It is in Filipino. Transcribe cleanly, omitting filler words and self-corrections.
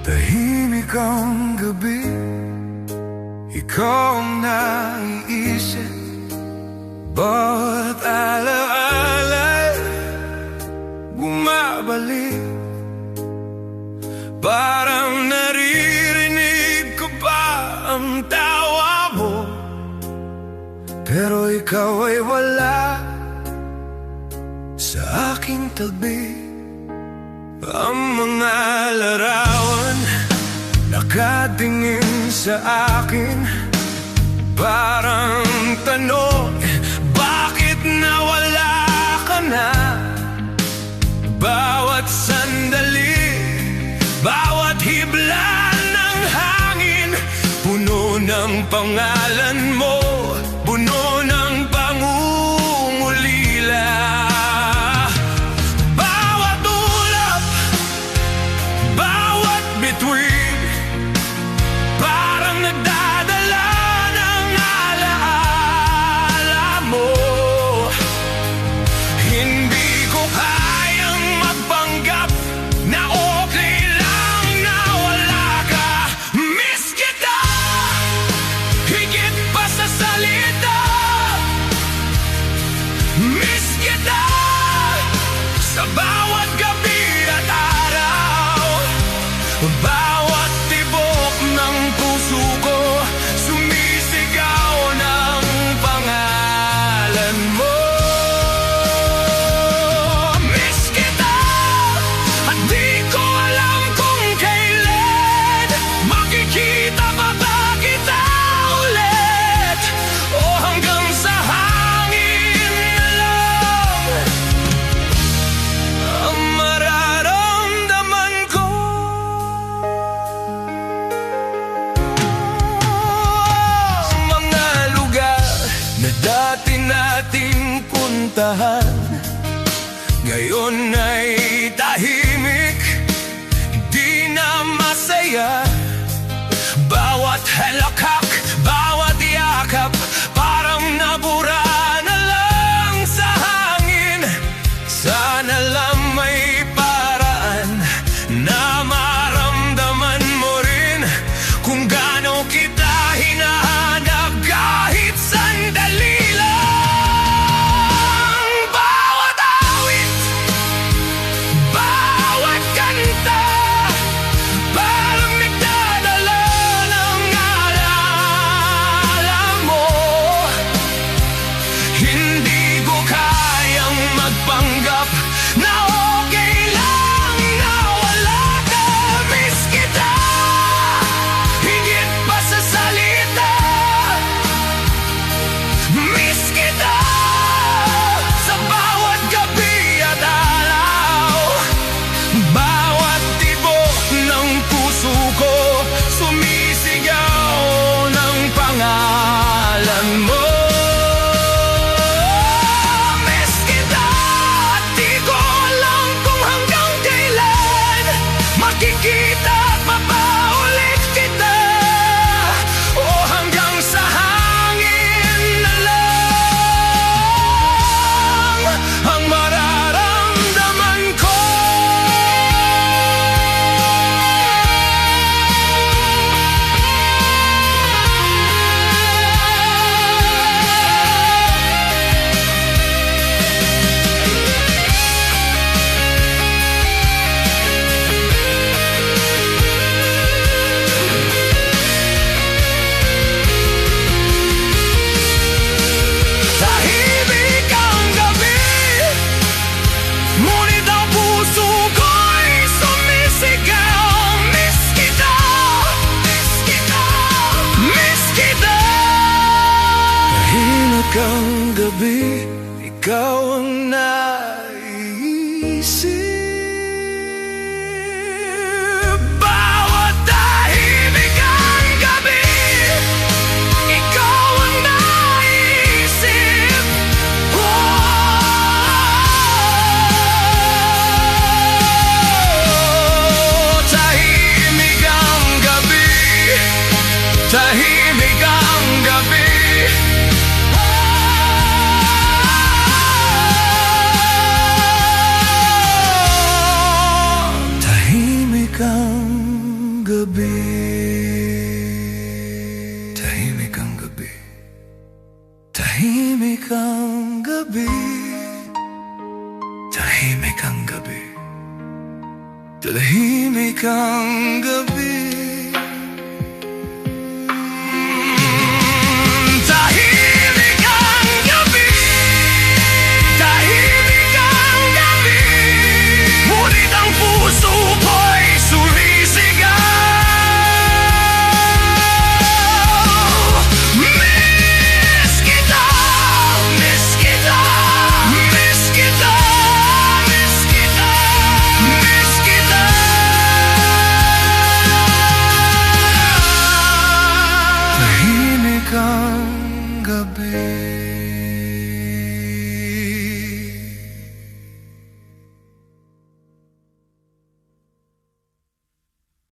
Tahimik ang gabi, ikaw ang naiisip. Bawat alaala'y bumabalik. Parang naririnig ko pa ang tawa mo, pero ikaw ay wala sa aking tabi. Ang mga larawan nakatingin sa akin, parang tanong, bakit nawala ka na? Bawat sandali, bawat hibla ng hangin, puno ng pangalan mo, puno ng pangungulila. Bawat ulap, bawat bituin, parang nagdadala ng alaala mo. Hindi ko kayang magpanggap na okay lang na wala ka. Miss kita, higit pa sa salita. Miss kita, sa bawat gabi at araw. Bawat tibok ng puso ko, sumisigaw ng pangalan mo. Miss kita, at di ko alam kung kailan makikita pa ba kita ulit, o hanggang sa hangin na lang ang mararamdaman ko. Mga lugar na dati nating puntahan, ngayon ay tahimik, di na masaya. Bawat halakak, bawat yakap, parang nabura na lang sa hangin. Sana lang may paraan na maramdaman mo rin kung gaano kita hinahanap kahit sandali lang. Bawat awit, bawat kanta, parang nagdadala ng alaala mo. Hindi ko kayang magpanggap na okay lang na wala ka. Miss kita, higit pa sa salita. Miss kita, sa bawat gabi at araw. Bawat tibok ng puso ko, sumisigaw ng pangalan mo. Miss kita, at di ko alam kung hanggang kailan makikita pa ba ulit kita, o hanggang sa hangin na lang ang mararamdaman ko. Tahimik ang gabi, ngunit ang puso ko'y sumisigaw. Miss kita, miss kita, miss kita. Tahimik ang gabi, ikaw ang naiisip. Bawat tahimik ang gabi, ikaw ang naisip. Tahimik ang gabi, tahimik ang gabi. tahimik ang gabi. Tahimik ang gabi. Tahimik ang gabi. Tahimik ang gabi. Ngunit ang puso ko'y sumisigaw. Miss kita, miss kita, miss kita, miss kita, miss kita. Tahimik ang gabi.